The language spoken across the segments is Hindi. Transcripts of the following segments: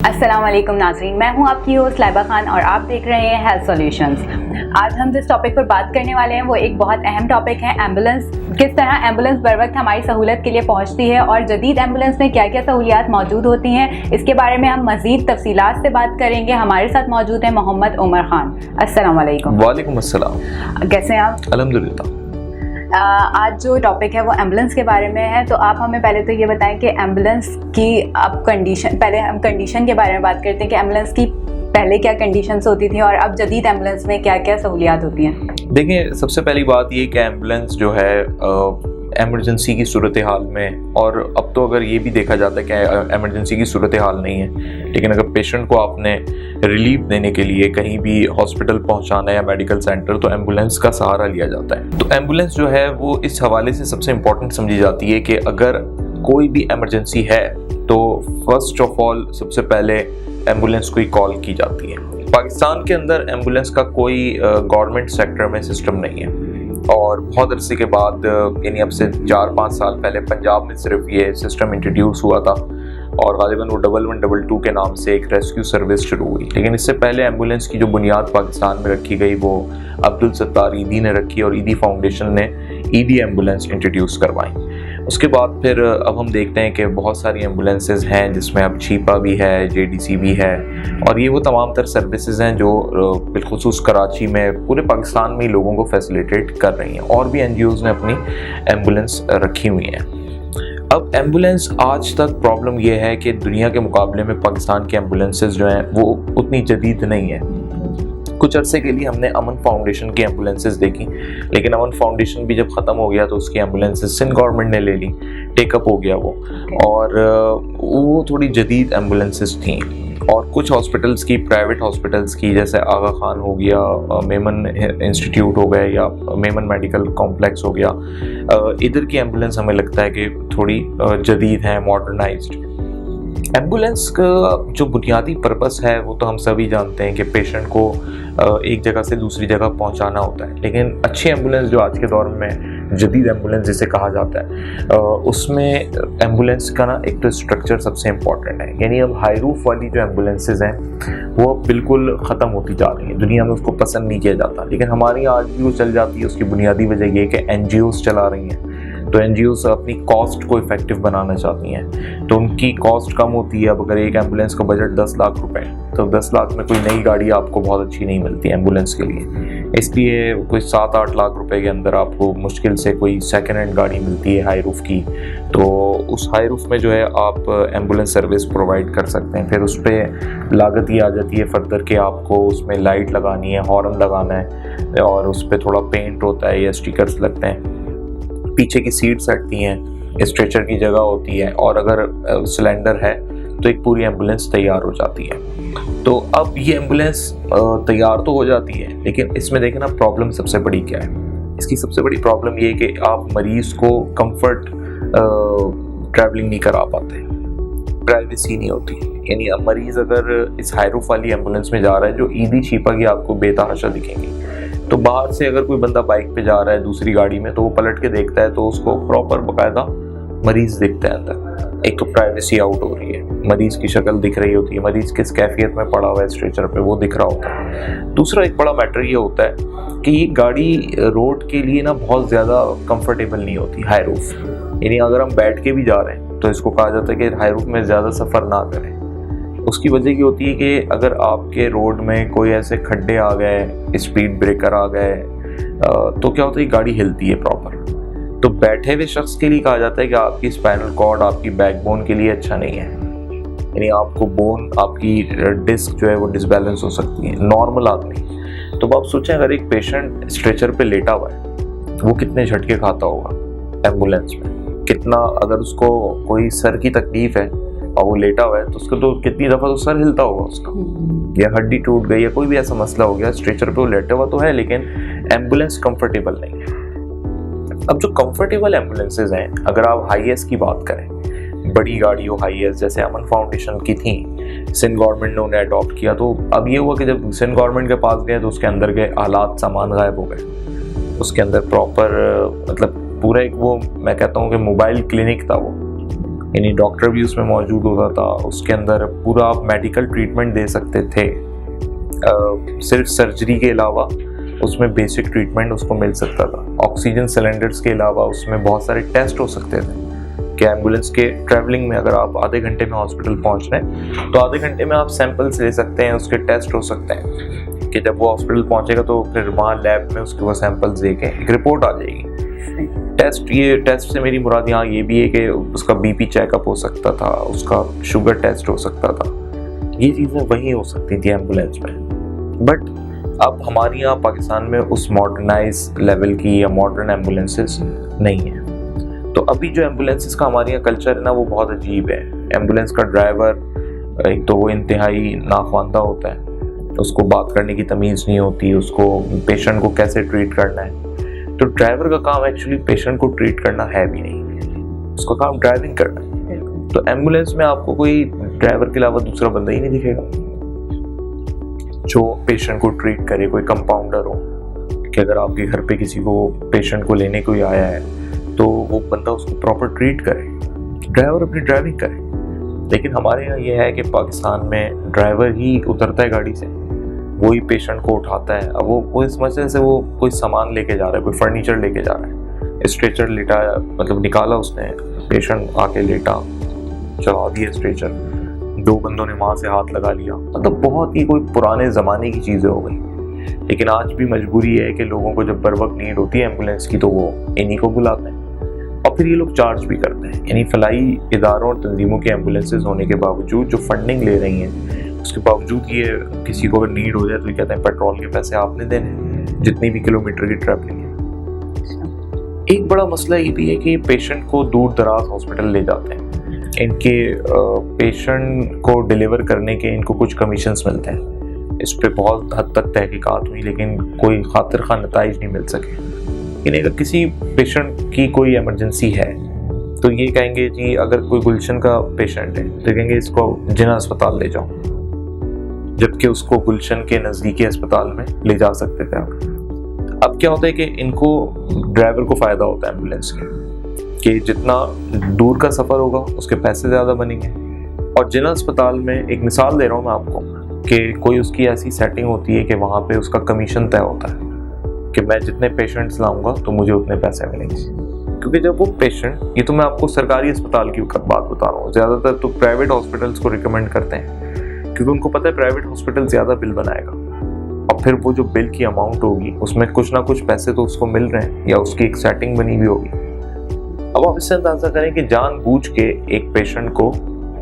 अस्सलाम वालेकुम नाज़रीन, मैं हूं आपकी होस्ट लाइबा खान और आप देख रहे हैं हेल्थ सॉल्यूशंस। आज हम जिस टॉपिक पर बात करने वाले हैं वो एक बहुत अहम टॉपिक है, एम्बुलेंस। किस तरह एम्बुलेंस बर वक्त हमारी सहूलत के लिए पहुंचती है और जदीद एम्बुलेंस में क्या क्या सहूलियात मौजूद होती हैं, इसके बारे में हम मज़ीद तफसीलात से बात करेंगे। हमारे साथ मौजूद है मोहम्मद उमर खान। अस्सलाम वालेकुम। वालेकुम अस्सलाम। कैसे हैं आप? अल्हम्दुलिल्लाह। आज जो टॉपिक है वो एम्बुलेंस के बारे में है, तो आप हमें पहले तो ये बताएं कि एम्बुलेंस की अब कंडीशन, पहले हम कंडीशन के बारे में बात करते हैं कि एम्बुलेंस की पहले क्या कंडीशंस होती थी और अब जदीद एम्बुलेंस में क्या क्या सहूलियात होती हैं। देखिए, सबसे पहली बात ये कि एम्बुलेंस जो है एमरजेंसी की सूरत हाल में, और अब तो अगर ये भी देखा जाता है कि एमरजेंसी की सूरत हाल नहीं है, लेकिन अगर पेशेंट को आपने रिलीफ देने के लिए कहीं भी हॉस्पिटल पहुंचाना है या मेडिकल सेंटर, तो एम्बुलेंस का सहारा लिया जाता है। तो एम्बुलेंस जो है वो इस हवाले से सबसे इम्पोर्टेंट समझी जाती है कि अगर कोई भी एमरजेंसी है तो फर्स्ट ऑफ ऑल सबसे पहले एम्बुलेंस को ही कॉल की जाती है। पाकिस्तान के अंदर एम्बुलेंस का कोई गवर्नमेंट सेक्टर में सिस्टम नहीं है, और बहुत अरसे के बाद यानी अब से 4-5 साल पहले पंजाब में सिर्फ ये सिस्टम इंट्रोड्यूस हुआ था, और गालिबन वो 1122 के नाम से एक रेस्क्यू सर्विस शुरू हुई। लेकिन इससे पहले एम्बुलेंस की जो बुनियाद पाकिस्तान में रखी गई वो अब्दुल सत्तार ईदी ने रखी, और ईदी फाउंडेशन ने ईदी एम्बुलेंस इंट्रोड्यूस करवाई। उसके बाद फिर अब हम देखते हैं कि बहुत सारी एम्बुलेंसेज हैं जिसमें अब छीपा भी है, जेडीसी भी है, और ये वो तमाम तर सर्विसेज हैं जो बिलखुसूस कराची में पूरे पाकिस्तान में लोगों को फैसिलिटेट कर रही हैं, और भी एनजीओज ने अपनी एम्बुलेंस रखी हुई हैं। अब एम्बुलेंस आज तक प्रॉब्लम ये है कि दुनिया के मुकाबले में पाकिस्तान की एम्बुलेंसेज जो हैं वो उतनी जदीद नहीं है। कुछ अरसे के लिए हमने अमन फाउंडेशन की एम्बुलेंसेज देखी, लेकिन अमन फाउंडेशन भी जब ख़त्म हो गया तो उसकी एम्बुलेंसेज सिंध गवर्नमेंट ने ले ली, टेकअप हो गया वो, और वो थोड़ी जदीद एम्बुलेंसेज थी। और कुछ हॉस्पिटल्स की, प्राइवेट हॉस्पिटल्स की, जैसे आगा खान हो गया, मेमन इंस्टीट्यूट हो गए, या मेमन मेडिकल कॉम्प्लेक्स हो गया, इधर की एम्बुलेंस हमें लगता है कि थोड़ी जदीद है, मॉडर्नाइज्ड। एम्बुलेंस का जो बुनियादी पर्पस है वो तो हम सभी जानते हैं कि पेशेंट को एक जगह से दूसरी जगह पहुंचाना होता है, लेकिन अच्छी एम्बुलेंस जो आज के दौर में जदीद एम्बुलेंस जिसे कहा जाता है, उसमें एम्बुलेंस का ना एक तो स्ट्रक्चर सबसे इम्पॉर्टेंट है। यानी अब हाई रूफ वाली जो एम्बुलेंसेज हैं वो अब बिल्कुल ख़त्म होती जा रही हैं, दुनिया में उसको पसंद नहीं किया जाता, लेकिन हमारी आज भी वो चल जाती है। उसकी बुनियादी वजह ये है कि एनजीओज चला रही हैं, तो एनजीओज अपनी कॉस्ट को इफेक्टिव बनाना चाहती हैं, तो उनकी कॉस्ट कम होती है। अब अगर एक एम्बुलेंस का बजट 10 लाख रुपए है, तो 10 लाख में कोई नई गाड़ी आपको बहुत अच्छी नहीं मिलती एम्बुलेंस के लिए, इसलिए कोई 7-8 लाख रुपए के अंदर आपको मुश्किल से कोई सेकेंड हैंड गाड़ी मिलती है हाई रूफ की। तो उस हाई रूफ में जो है आप एम्बुलेंस सर्विस प्रोवाइड कर सकते हैं। फिर उस पर लागत ये आ जाती है फर्दर कि आपको उसमें लाइट लगानी है, हॉर्न लगाना है, और उस पर थोड़ा पेंट होता है या स्टिकर्स लगते हैं, पीछे की सीट्स हटती हैं, स्ट्रेचर की जगह होती है, और अगर सिलेंडर है तो एक पूरी एम्बुलेंस तैयार हो जाती है। तो अब ये एम्बुलेंस तैयार तो हो जाती है, लेकिन इसमें देखें ना प्रॉब्लम सबसे बड़ी क्या है। इसकी सबसे बड़ी प्रॉब्लम ये है कि आप मरीज को कंफर्ट ट्रैवलिंग नहीं करा पाते, प्राइवेसी नहीं होती। यानी अब मरीज अगर इस हाई रूफ वाली एम्बुलेंस में जा रहा है जो ईदी छीपा की आपको बेतहाशा दिखेंगी, तो बाहर से अगर कोई बंदा बाइक पे जा रहा है दूसरी गाड़ी में, तो वो पलट के देखता है तो उसको प्रॉपर बकायदा मरीज दिखता है अंदर। एक तो प्राइवेसी आउट हो रही है, मरीज की शक्ल दिख रही होती है, मरीज किस कैफियत में पड़ा हुआ है स्ट्रेचर पे वो दिख रहा होता है। दूसरा एक बड़ा मैटर ये होता है कि ये गाड़ी रोड के लिए ना बहुत ज़्यादा कंफर्टेबल नहीं होती हाई रूफ। यानी अगर हम बैठ के भी जा रहे हैं तो इसको कहा जाता है कि हाई रूफ में ज़्यादा सफ़र ना करें। उसकी वजह क्या होती है कि अगर आपके रोड में कोई ऐसे खड्डे आ गए, स्पीड ब्रेकर आ गए, तो क्या होता है गाड़ी हिलती है प्रॉपर। तो बैठे हुए शख्स के लिए कहा जाता है कि आपकी स्पाइनल कॉर्ड, आपकी बैकबोन के लिए अच्छा नहीं है। यानी आपको बोन, आपकी डिस्क जो है वो डिसबैलेंस हो सकती है नॉर्मल आदमी। तो आप सोचें अगर एक पेशेंट स्ट्रेचर पे लेटा हुआ है वो कितने झटके खाता होगा एम्बुलेंस में, कितना, अगर उसको कोई सर की तकलीफ है और वो लेटा हुआ है तो उसको तो कितनी दफ़ा तो सर हिलता होगा उसका, या हड्डी टूट गई या कोई भी ऐसा मसला हो गया, स्ट्रेचर पे वो लेटा हुआ तो है लेकिन एम्बुलेंस कंफर्टेबल नहीं है। अब जो कंफर्टेबल एम्बुलेंसेज हैं, अगर आप हाईएस की बात करें, बड़ी गाड़ी हो हाईएस, जैसे अमन फाउंडेशन की थी, सिंध गवर्नमेंट ने उन्हें अडॉप्ट किया, तो अब ये हुआ कि जब सिंध गवर्नमेंट के पास गए तो उसके अंदर के हालात सामान गायब हो गए। उसके अंदर प्रॉपर मतलब पूरा एक वो मैं कहता हूँ कि मोबाइल क्लिनिक था वो, यानी डॉक्टर भी उसमें मौजूद होता था। उसके अंदर पूरा आप मेडिकल ट्रीटमेंट दे सकते थे, सिर्फ सर्जरी के अलावा उसमें बेसिक ट्रीटमेंट उसको मिल सकता था। ऑक्सीजन सिलेंडर्स के अलावा उसमें बहुत सारे टेस्ट हो सकते थे कि एम्बुलेंस के ट्रैवलिंग में अगर आप आधे घंटे में हॉस्पिटल पहुंच रहे हैं तो आधे घंटे में आप सैंपल्स ले सकते हैं, उसके टेस्ट हो सकते हैं कि जब वो हॉस्पिटल पहुंचेगा तो फिर वहाँ लैब में उसके वो सैंपल्स दे के एक रिपोर्ट आ जाएगी। ये टेस्ट से मेरी मुराद यहाँ ये भी है कि उसका बीपी चेकअप हो सकता था, उसका शुगर टेस्ट हो सकता था, ये चीज़ें वहीं हो सकती थी एम्बुलेंस में। बट अब हमारे यहाँ पाकिस्तान में उस मॉडर्नाइज लेवल की या मॉडर्न एम्बुलेंसेस नहीं है। तो अभी जो एम्बुलेंसेस का हमारे यहाँ कल्चर है ना वो बहुत अजीब है। एम्बुलेंस का ड्राइवर एक तो वो इंतहाई नाख्वानदा होता है, उसको बात करने की तमीज़ नहीं होती, उसको पेशेंट को कैसे ट्रीट करना है। तो ड्राइवर का काम एक्चुअली पेशेंट को ट्रीट करना है भी नहीं, उसका काम ड्राइविंग करना है। तो एम्बुलेंस में आपको कोई ड्राइवर के अलावा दूसरा बंदा ही नहीं दिखेगा जो पेशेंट को ट्रीट करे। कोई कंपाउंडर हो कि अगर आपके घर पे किसी को पेशेंट को लेने कोई आया है तो वो बंदा उसको प्रॉपर ट्रीट करे, ड्राइवर अपनी ड्राइविंग करे। लेकिन हमारे यहाँ ये है कि पाकिस्तान में ड्राइवर ही उतरता है गाड़ी से, वही पेशेंट को उठाता है। अब वो इस मसले से वो कोई सामान लेके जा रहा है, कोई फर्नीचर लेके जा रहा है, स्ट्रेचर लेटाया, मतलब निकाला उसने, पेशेंट आके लेटा, चला दिया स्ट्रेचर, 2 बंदों ने वहाँ से हाथ लगा लिया। मतलब बहुत ही कोई पुराने ज़माने की चीज़ें हो गई। लेकिन आज भी मजबूरी है कि लोगों को जब बर वक्त नीड होती है एम्बुलेंस की तो वो इन्हीं को बुलाते हैं और फिर ये लोग चार्ज भी करते हैं। यानी फलाई इदारों और तंजीमों के एम्बुलेंसेज होने के बावजूद जो फंडिंग ले रही हैं उसके बावजूद ये किसी को अगर नीड हो जाए तो ये कहते हैं पेट्रोल के पैसे आपने देने, जितनी भी किलोमीटर की ट्रैवलिंग है। एक बड़ा मसला ये भी है कि पेशेंट को दूर दराज हॉस्पिटल ले जाते हैं, इनके पेशेंट को डिलीवर करने के इनको कुछ कमीशंस मिलते हैं। इस पे बहुत हद तक तहकीकात हुई लेकिन कोई खातिर खा नताइज नहीं मिल सके। यानी अगर किसी पेशेंट की कोई इमरजेंसी है तो ये कहेंगे जी, अगर कोई गुलशन का पेशेंट है तो कहेंगे इसको जिन्ना अस्पताल ले जाओ, जबकि उसको गुलशन के नज़दीकी अस्पताल में ले जा सकते थे आप। अब क्या होता है कि इनको ड्राइवर को फ़ायदा होता है एम्बुलेंस कि जितना दूर का सफ़र होगा उसके पैसे ज़्यादा बनेंगे। और जिला अस्पताल में एक मिसाल दे रहा हूँ मैं आपको कि कोई उसकी ऐसी सेटिंग होती है कि वहाँ पे उसका कमीशन तय होता है कि मैं जितने पेशेंट्स लाऊंगा तो मुझे उतने पैसे मिलेंगे। क्योंकि जब वो पेशेंट, ये तो मैं आपको सरकारी अस्पताल की बात बता रहा हूँ, ज़्यादातर तो प्राइवेट हॉस्पिटल्स को रिकमेंड करते हैं क्योंकि उनको पता है प्राइवेट हॉस्पिटल ज़्यादा बिल बनाएगा और फिर वो जो बिल की अमाउंट होगी उसमें कुछ ना कुछ पैसे तो उसको मिल रहे हैं या उसकी एक सेटिंग बनी हुई होगी। अब आप इससे अंदाज़ा करें कि जानबूझ के एक पेशेंट को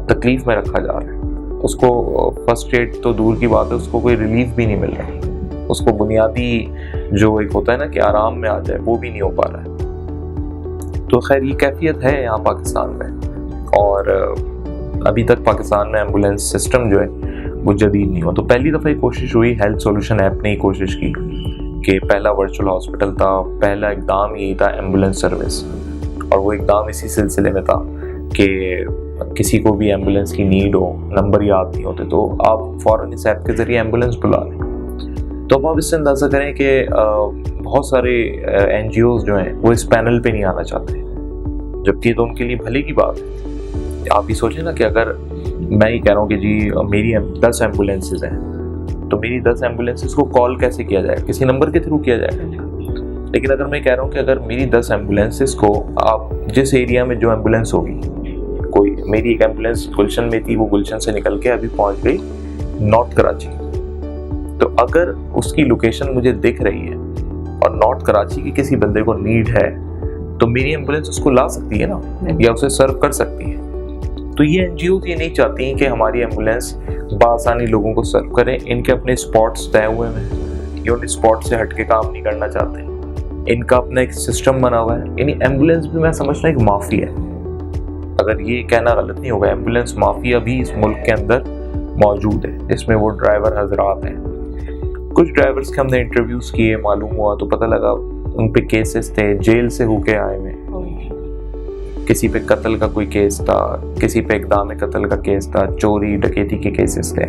तकलीफ में रखा जा रहा है, उसको फर्स्ट एड तो दूर की बात है, उसको कोई रिलीफ भी नहीं मिल रहा, उसको बुनियादी जो एक होता है ना कि आराम में आ जाए वो भी नहीं हो पा रहा है। तो खैर ये कैफियत है यहाँ पाकिस्तान में। और अभी तक पाकिस्तान में एम्बुलेंस सिस्टम जो है वो जदीद नहीं हुआ। तो पहली दफ़ा ये कोशिश हुई, हेल्थ सॉल्यूशन ऐप ने ही कोशिश की कि पहला वर्चुअल हॉस्पिटल था, पहला इकदाम यही था एम्बुलेंस सर्विस। और वो इकदाम इसी सिलसिले में था कि किसी को भी एम्बुलेंस की नीड हो, नंबर याद नहीं होते तो आप फ़ौरन इस ऐप के ज़रिए एम्बुलेंस बुला लें। तो अब आप इससे अंदाज़ा करें कि बहुत सारे NGOs जो हैं वो इस पैनल पे नहीं आना चाहते, जबकि तो उनके लिए भले की बात है। आप ही सोचें ना कि अगर मैं ही कह रहा हूँ कि जी मेरी 10 एम्बुलेंसेज हैं तो मेरी 10 एम्बुलेंसेज को कॉल कैसे किया जाएगा, किसी नंबर के थ्रू किया जाएगा। लेकिन अगर मैं कह रहा हूँ कि अगर मेरी 10 एम्बुलेंसेज को आप जिस एरिया में जो एम्बुलेंस होगी, कोई मेरी एक एम्बुलेंस गुलशन में थी, वो गुलशन से निकल के अभी पहुँच गई नॉर्थ कराची, तो अगर उसकी लोकेशन मुझे दिख रही है और नॉर्थ कराची के किसी बंदे को नीड है तो मेरी एम्बुलेंस उसको ला सकती है ना, या उसे सर्व कर सकती है। तो ये NGOs ये नहीं चाहती हैं कि हमारी एम्बुलेंस बआसानी लोगों को सर्व करें। इनके अपने स्पॉट्स तय हुए हैं, ये उन स्पॉट से हट के काम नहीं करना चाहते। इनका अपना एक सिस्टम बना हुआ है। यानी एम्बुलेंस भी मैं समझता हूँ एक माफिया है, अगर ये कहना गलत नहीं होगा, एम्बुलेंस माफिया भी इस मुल्क के अंदर मौजूद है। इसमें वो ड्राइवर हजरात हैं, कुछ ड्राइवर्स के हमने इंटरव्यूज़ किए, मालूम हुआ तो पता लगा उन पे केसेस थे, जेल से होके आए हुए, किसी पे कत्ल का कोई केस था, किसी पे इक़दाम कत्ल का केस था, चोरी डकैती के केसेस थे।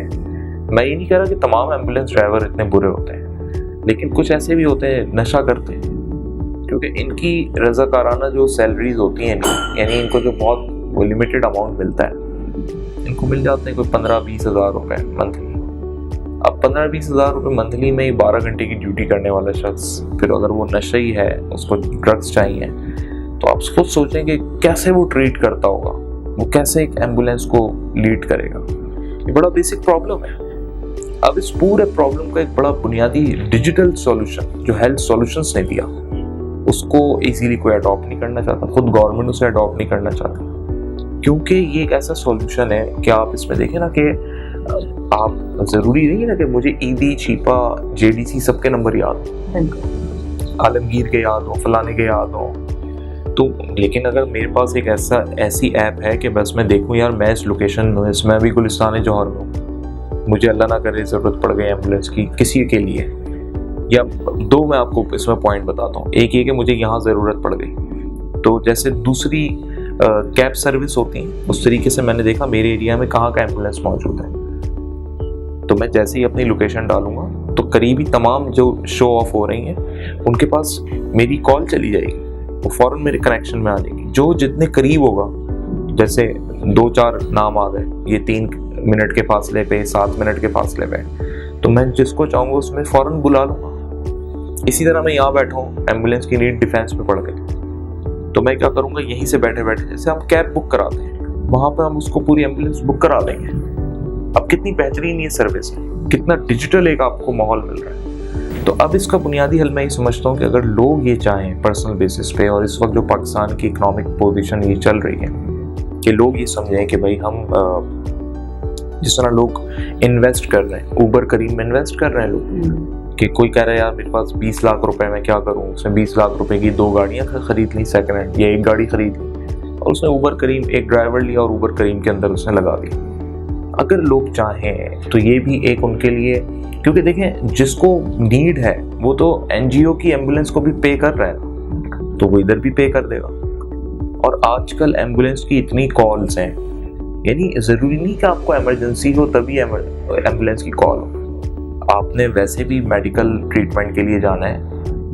मैं ये नहीं कह रहा कि तमाम एम्बुलेंस ड्राइवर इतने बुरे होते हैं, लेकिन कुछ ऐसे भी होते हैं नशा करते हैं, क्योंकि इनकी रज़ाकाराना जो सैलरीज होती हैं, यानी इनको जो बहुत वो लिमिटेड अमाउंट मिलता है, इनको मिल जाते हैं कोई 15-20 हज़ार रुपये मंथली। अब 15-20 हज़ार रुपये मंथली में ही 12 घंटे की ड्यूटी करने वाला शख्स, फिर अगर वो नशे ही है, उसको ड्रग्स चाहिए, तो आप खुद सोचें कि कैसे वो ट्रीट करता होगा, वो कैसे एक एम्बुलेंस को लीड करेगा। ये बड़ा बेसिक प्रॉब्लम है। अब इस पूरे प्रॉब्लम का एक बड़ा बुनियादी डिजिटल सॉल्यूशन जो हेल्थ सॉल्यूशंस ने दिया, उसको इजीली कोई अडॉप्ट नहीं करना चाहता, खुद गवर्नमेंट उसे अडॉप्ट नहीं करना चाहता, क्योंकि ये एक ऐसा सॉल्यूशन है कि आप इसमें देखें ना कि आप ज़रूरी नहीं है ना कि मुझे ईदी, चीपा, जेडीसी सबके नंबर याद हो, आलमगीर के याद हो, फलाने के याद हो, तो लेकिन अगर मेरे पास एक ऐसी ऐप है कि बस मैं देखूं यार मैं इस लोकेशन में, इसमें भी गुलिस्तान जौहर में, मुझे अल्लाह ना करे ज़रूरत पड़ गई एम्बुलेंस की किसी के लिए, या दो मैं आपको इसमें पॉइंट बताता हूँ। एक ये कि मुझे यहाँ ज़रूरत पड़ गई, तो जैसे दूसरी कैब सर्विस होती है, उस तरीके से मैंने देखा मेरे एरिया में कहाँ का एम्बुलेंस मौजूद है, तो मैं जैसे ही अपनी लोकेशन डालूंगा तो करीबी तमाम जो शो ऑफ हो रही हैं उनके पास मेरी कॉल चली जाएगी, वो फ़ौरन मेरे कनेक्शन में आ जाएगी। जो जितने करीब होगा, जैसे 2-4 नाम आ गए, ये 3 मिनट के फासले पे, 7 मिनट के फासले पे, तो मैं जिसको चाहूँगा उसमें फ़ौरन बुला लूँगा। इसी तरह मैं यहाँ बैठा हूँ, एम्बुलेंस की नीड डिफेंस में पड़ गई, तो मैं क्या करूँगा, यहीं से बैठे बैठे जैसे हम कैब बुक कराते हैं, वहाँ पर हम उसको पूरी एम्बुलेंस बुक करा देंगे। अब कितनी बेहतरीन ये सर्विस है, कितना डिजिटल एक आपको माहौल मिल रहा है। तो अब इसका बुनियादी हल मैं ये समझता हूँ कि अगर लोग ये चाहें पर्सनल बेसिस पे, और इस वक्त जो पाकिस्तान की इकोनॉमिक पोजीशन ये चल रही है कि लोग ये समझें कि भाई हम जिस तरह लोग इन्वेस्ट कर रहे हैं, ऊबर करीम में इन्वेस्ट कर रहे हैं लोग, कि कोई कह रहा है यार मेरे पास 20 लाख रुपए में क्या करूँ, उसमें 20 लाख रुपए की 2 गाड़ियाँ खरीद ली सेकंड हैंड, या एक गाड़ी खरीद ली, और उसने ऊबर करीम एक ड्राइवर लिया और ऊबर करीम के अंदर उसने लगा दिया। अगर लोग चाहें तो ये भी एक उनके लिए, क्योंकि देखें जिसको नीड है वो तो एनजीओ की एम्बुलेंस को भी पे कर रहा है, तो वो इधर भी पे कर देगा। और आजकल एम्बुलेंस की इतनी कॉल्स हैं, यानी ज़रूरी नहीं कि आपको इमरजेंसी हो तभी एम्बुलेंस की कॉल हो, आपने वैसे भी मेडिकल ट्रीटमेंट के लिए जाना है,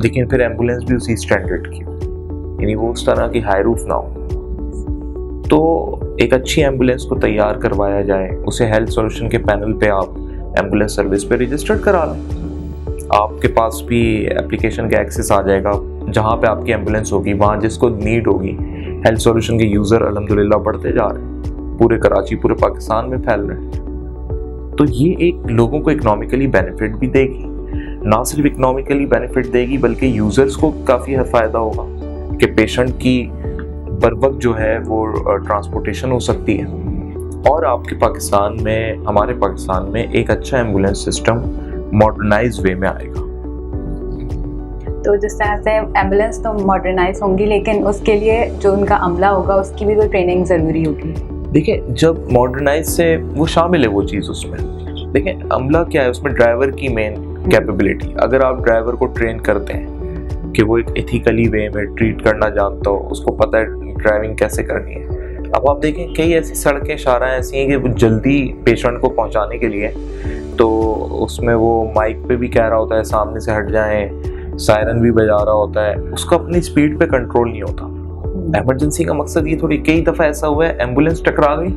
लेकिन फिर एम्बुलेंस भी उसी स्टैंडर्ड की, यानी वो उस तरह की हाई रूफ ना हो। तो एक अच्छी एम्बुलेंस को तैयार करवाया जाए, उसे हेल्थ सॉल्यूशन के पैनल पे आप एम्बुलेंस सर्विस पे रजिस्टर्ड करा लें, आपके पास भी एप्लीकेशन का एक्सेस आ जाएगा, जहाँ पे आपकी एम्बुलेंस होगी वहाँ जिसको नीड होगी। हेल्थ सॉल्यूशन के यूज़र अल्हम्दुलिल्लाह बढ़ते जा रहे हैं, पूरे कराची, पूरे पाकिस्तान में फैल रहे हैं। तो ये एक लोगों को इकोनॉमिकली बेनिफिट भी देगी, ना सिर्फ इकोनॉमिकली बेनिफिट देगी बल्कि यूज़र्स को काफ़ी फ़ायदा होगा कि पेशेंट की बर वक्त जो है वो ट्रांसपोर्टेशन हो सकती है, और आपके पाकिस्तान में, हमारे पाकिस्तान में एक अच्छा एम्बुलेंस सिस्टम मॉडर्नाइज वे में आएगा। तो जिस तरह से एम्बुलेंस तो मॉडर्नाइज होंगी, लेकिन उसके लिए जो उनका अमला होगा उसकी भी तो ट्रेनिंग ज़रूरी होगी। देखिए जब मॉडर्नाइज से वो शामिल है वो चीज़ उसमें, देखिए अमला क्या है उसमें, ड्राइवर की मेन कैपेबिलिटी। अगर आप ड्राइवर को ट्रेन करते हैं कि वो एक एथिकली वे में ट्रीट करना जानता हो, उसको पता है ड्राइविंग कैसे करनी है। अब आप देखें कई ऐसी सड़कें, शाहराह ऐसी हैं कि वो जल्दी पेशेंट को पहुंचाने के लिए, तो उसमें वो माइक पे भी कह रहा होता है सामने से हट जाएं, सायरन भी बजा रहा होता है, उसका अपनी स्पीड पे कंट्रोल नहीं होता। इमरजेंसी का मकसद ये थोड़ी, कई दफ़ा ऐसा हुआ है एम्बुलेंस टकरा गई,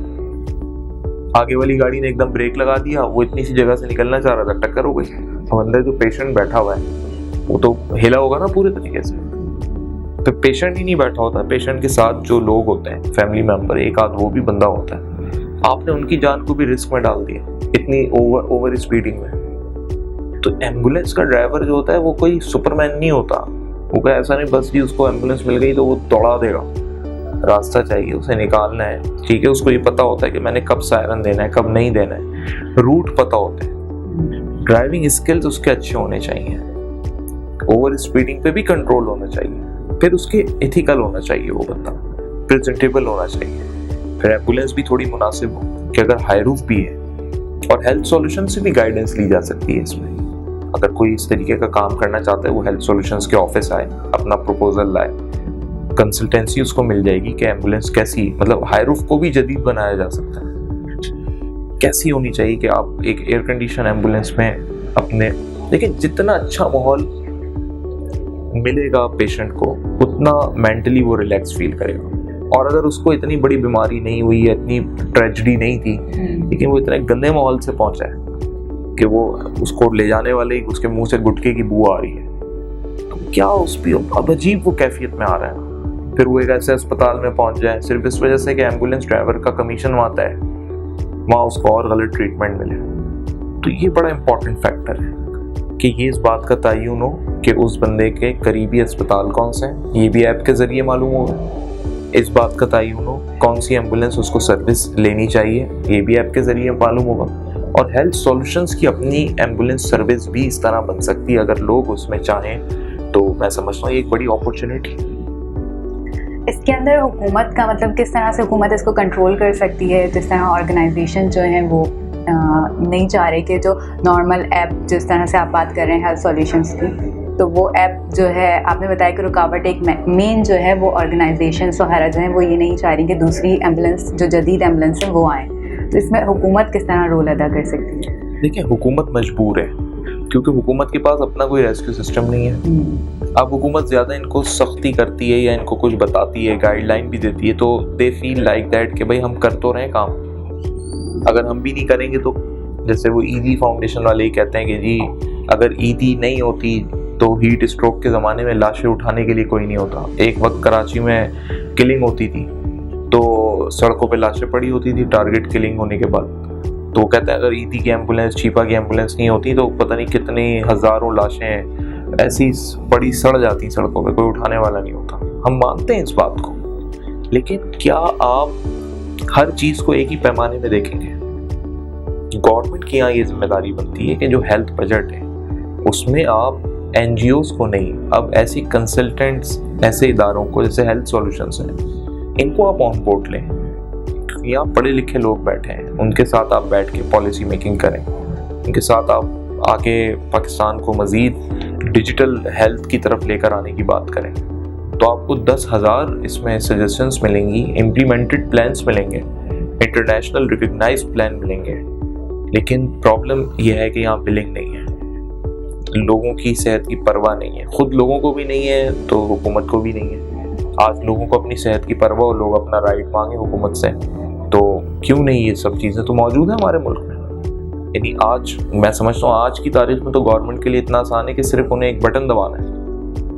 आगे वाली गाड़ी ने एकदम ब्रेक लगा दिया, वो इतनी सी जगह से निकलना चाह रहा था, टक्कर हो गई। अब अंदर जो पेशेंट बैठा हुआ है वो तो हिला होगा ना पूरे तरीके से, तो पेशेंट ही नहीं बैठा होता, पेशेंट के साथ जो लोग होते हैं, फैमिली मेंबर, एक आध वो भी बंदा होता है, आपने उनकी जान को भी रिस्क में डाल दिया इतनी ओवर स्पीडिंग में। तो एम्बुलेंस का ड्राइवर जो होता है वो कोई सुपरमैन नहीं होता, वो कोई ऐसा नहीं बस जी उसको एम्बुलेंस मिल गई तो वो दौड़ा देगा, रास्ता चाहिए उसे निकालना है, ठीक है, उसको ये पता होता है कि मैंने कब सायरन देना है, कब नहीं देना है, रूट पता होते हैं, ड्राइविंग स्किल्स उसके अच्छे होने चाहिए, ओवर स्पीडिंग पे भी कंट्रोल होना चाहिए, फिर उसके एथिकल होना चाहिए, वो बंदा प्रेजेंटेबल होना चाहिए, फिर एम्बुलेंस भी थोड़ी मुनासिब हो कि अगर हाई रूफ भी है, और हेल्थ सॉल्यूशन से भी गाइडेंस ली जा सकती है इसमें। अगर कोई इस तरीके का काम करना चाहता है वो हेल्थ सॉल्यूशंस के ऑफिस आए, अपना प्रपोजल लाए, कंसल्टेंसी उसको मिल जाएगी कि एम्बुलेंस कैसी, मतलब हाई रूफ को भी जदीद बनाया जा सकता है, कैसी होनी चाहिए कि आप एक एयर कंडीशन एम्बुलेंस में अपने, लेकिन जितना अच्छा माहौल मिलेगा पेशेंट को उतना मेंटली वो रिलैक्स फील करेगा, और अगर उसको इतनी बड़ी बीमारी नहीं हुई है, इतनी ट्रेजेडी नहीं थी, लेकिन वो इतने गंदे माहौल से पहुंचा है कि वो उसको ले जाने वाले ही उसके मुंह से गुटखे की बू आ रही है, तो क्या उस भी अब अजीब वो कैफियत में आ रहा है। फिर वो एक ऐसे अस्पताल में पहुंच जाए सिर्फ इस वजह से कि एम्बुलेंस ड्राइवर का कमीशन वहाँ तय है, वहाँ उसको और गलत ट्रीटमेंट मिले। तो ये बड़ा इंपॉर्टेंट फैक्टर है कि ये इस बात का तयन हो कि उस बंदे के करीबी अस्पताल कौन से हैं, ये भी ऐप के ज़रिए मालूम होगा। इस बात का तयन हो कौन सी एम्बुलेंस उसको सर्विस लेनी चाहिए, ये भी ऐप के ज़रिए मालूम होगा। और हेल्थ सॉल्यूशंस की अपनी एम्बुलेंस सर्विस भी इस तरह बन सकती है अगर लोग उसमें चाहें, तो मैं समझता हूँ ये एक बड़ी अपॉर्चुनिटी। इसके अंदर हुकूमत का मतलब किस तरह से हुकूमत इसको कंट्रोल कर सकती है? जिस तरह ऑर्गेनाइजेशन जो हैं वो नहीं चाह रहे कि जो नॉर्मल ऐप जिस तरह से आप बात कर रहे हैं हेल्थ सॉल्यूशंस की, तो वो ऐप जो है आपने बताया कि रुकावट एक मेन जो है वो ऑर्गेनाइजेशन वगैरह जो है वो ये नहीं चाह रही कि दूसरी एम्बुलेंस जो जदीद एम्बुलेंस है वो आए, तो इसमें हुकूमत किस तरह रोल अदा कर सकती है? देखिए, हुकूमत मजबूर है क्योंकि हुकूमत के पास अपना कोई रेस्क्यू सिस्टम नहीं है। अब हुकूमत ज़्यादा इनको सख्ती करती है या इनको कुछ बताती है, गाइडलाइन भी देती है, तो दे फील लाइक दैट कि भाई हम कर तो रहे काम, अगर हम भी नहीं करेंगे तो। जैसे वो ईदी फाउंडेशन वाले ही कहते हैं कि जी अगर ईदी नहीं होती तो हीट स्ट्रोक के ज़माने में लाशें उठाने के लिए कोई नहीं होता। एक वक्त कराची में किलिंग होती थी तो सड़कों पे लाशें पड़ी होती थी टारगेट किलिंग होने के बाद, तो वो कहते हैं अगर ईदी की एम्बुलेंस, चीपा की एम्बुलेंस नहीं होती तो पता नहीं कितनी हज़ारों लाशें ऐसी बड़ी सड़ जाती सड़कों पे, कोई उठाने वाला नहीं होता। हम मानते हैं इस बात को, लेकिन क्या आप हर चीज़ को एक ही पैमाने में देखेंगे? गवर्नमेंट की यहाँ ये जिम्मेदारी बनती है कि जो हेल्थ बजट है उसमें आप NGOs को नहीं, अब ऐसी कंसल्टेंट्स, ऐसे इदारों को जैसे हेल्थ सॉल्यूशंस हैं, इनको आप ऑन बोर्ड लें। यहाँ पढ़े लिखे लोग बैठे हैं, उनके साथ आप बैठ के पॉलिसी मेकिंग करें, उनके साथ आप आगे पाकिस्तान को मज़ीद डिजिटल हेल्थ की तरफ लेकर आने की बात करें, तो आपको 10,000 इसमें सजेशंस मिलेंगी, इम्प्लीमेंटेड प्लान्स मिलेंगे, इंटरनेशनल रिकग्नाइज्ड प्लान मिलेंगे। लेकिन प्रॉब्लम यह है कि यहाँ बिलिंग नहीं है, लोगों की सेहत की परवाह नहीं है, खुद लोगों को भी नहीं है तो हुकूमत को भी नहीं है। आज लोगों को अपनी सेहत की परवाह और लोग अपना राइट मांगे हुकूमत से, तो क्यों नहीं ये सब चीज़ें तो मौजूद है हमारे मुल्क में। यानी आज मैं समझता हूँ आज की तारीख में तो गवर्नमेंट के लिए इतना आसान है कि सिर्फ उन्हें एक बटन दबाना है,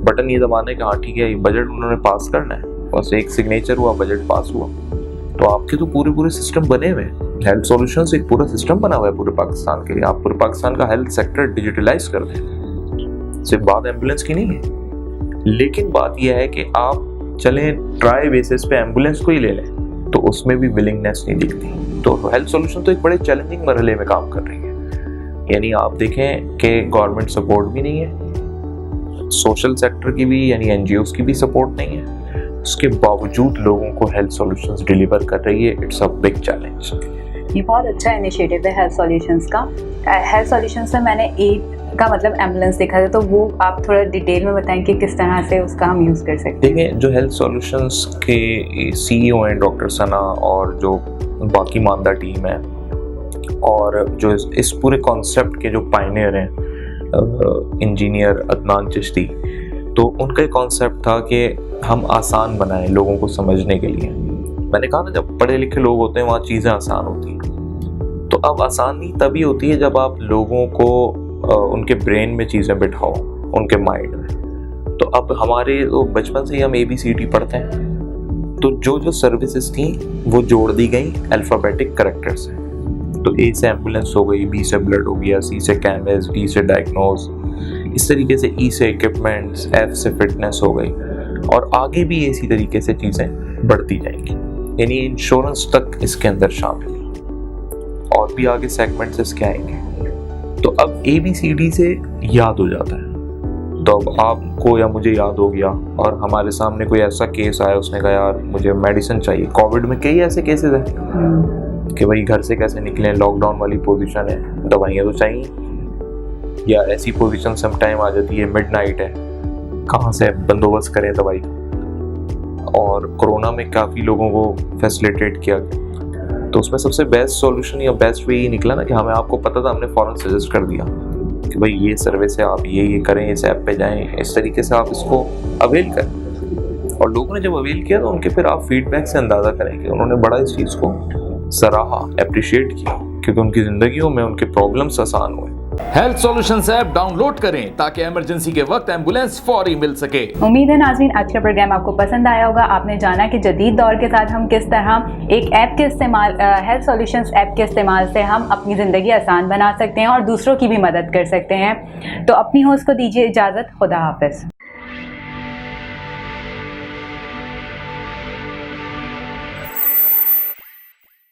बटन ये दबाना है कि हाँ ठीक है, ये बजट उन्होंने पास करना है, बस एक सिग्नेचर हुआ, बजट पास हुआ, तो आपके तो पूरे सिस्टम बने हुए हैं। हेल्थ सॉल्यूशंस एक पूरा सिस्टम बना हुआ है पूरे पाकिस्तान के लिए। आप पूरे पाकिस्तान का हेल्थ सेक्टर डिजिटलाइज कर दें, सिर्फ बात एम्बुलेंस की नहीं है। लेकिन बात यह है कि आप चलें ट्राई बेसिस पे एम्बुलेंस को ही ले लें, तो उसमें भी विलिंगनेस नहीं दिखती। तो हेल्थ सॉल्यूशन तो एक बड़े चैलेंजिंग मरहले में काम कर रही है। यानी आप देखें कि गवर्नमेंट सपोर्ट भी नहीं है, सोशल सेक्टर की भी यानी NGOs की भी सपोर्ट नहीं है, उसके बावजूद लोगों को हेल्थ सॉल्यूशंस डिलीवर कर रही है। It's a big challenge. ये बहुत अच्छा इनिशिएटिव है हेल्थ सॉल्यूशंस का। हेल्थ सॉल्यूशंस में मैंने एक का मतलब एम्बुलेंस देखा था, तो वो आप थोड़ा डिटेल में बताएं कि किस तरह से उसका हम यूज़ कर सकते हैं। देखिए, जो हेल्थ सॉल्यूशंस के CEO हैं डॉक्टर सना और जो बाकी मानदा टीम है, और जो इस पूरे कॉन्सेप्ट के जो पायनियर हैं इंजीनियर अदनान चिश्ती, तो उनका एक कॉन्सेप्ट था कि हम आसान बनाएं लोगों को समझने के लिए। मैंने कहा ना, जब पढ़े लिखे लोग होते हैं वहाँ चीज़ें आसान होती हैं। तो अब आसानी तभी होती है जब आप लोगों को उनके ब्रेन में चीज़ें बिठाओ, उनके माइंड में। तो अब हमारे तो बचपन से ही हम ABCD पढ़ते हैं, तो जो सर्विसेज थी वो जोड़ दी गई अल्फ़ाबेटिक कैरेक्टर से। तो A से एम्बुलेंस हो गई, B से ब्लड हो गया, C से कैमरेज, D से डायग्नोज, इस तरीके से E से इक्विपमेंट्स, F से फिटनेस हो गई, और आगे भी इसी तरीके से चीज़ें बढ़ती जाएंगी। यानी इंश्योरेंस तक इसके अंदर शामिल, और भी आगे सेगमेंट्स इसके आएंगे। तो अब ABCD से याद हो जाता है, तो अब आपको या मुझे याद हो गया, और हमारे सामने कोई ऐसा केस आया, उसने कहा यार मुझे मेडिसिन चाहिए। कोविड में कई ऐसे केसेस हैं कि भाई घर से कैसे निकलें, लॉकडाउन वाली पोजीशन है, दवाइयाँ तो चाहिए, या ऐसी पोजीशन सम टाइम आ जाती है मिडनाइट है, कहाँ से बंदोबस्त करें दवाई। और कोरोना में काफ़ी लोगों को फैसिलिटेट किया गया, तो उसमें सबसे बेस्ट सॉल्यूशन या बेस्ट वे ये निकला ना कि हमें, आपको पता था, हमने फ़ौरन सजेस्ट कर दिया कि भाई ये सर्विस है, आप ये करें, इस ऐप पे जाएं, इस तरीके से आप इसको अवेल करें। और लोगों ने जब अवेल किया तो उनके फिर आप फीडबैक से अंदाज़ा करेंगे उन्होंने बड़ा इस चीज़ को सराहा, अप्रिशिएट किया, क्योंकि उनकी ज़िंदगियों में उनके प्रॉब्लम्स आसान हुए। हेल्थ सॉल्यूशंस ऐप डाउनलोड करें ताकि इमरजेंसी के वक्त एम्बुलेंस फौरी मिल सके। उम्मीद है नाज़रीन आज का प्रोग्राम आपको पसंद आया होगा। आपने जाना कि जदीद दौर के साथ हम किस तरह एक ऐप के इस्तेमाल, हेल्थ सॉल्यूशंस ऐप के इस्तेमाल से हम अपनी ज़िंदगी आसान बना सकते हैं और दूसरों की भी मदद कर सकते हैं। तो अपनी होस्ट को दीजिए इजाज़त। खुदा हाफिज़।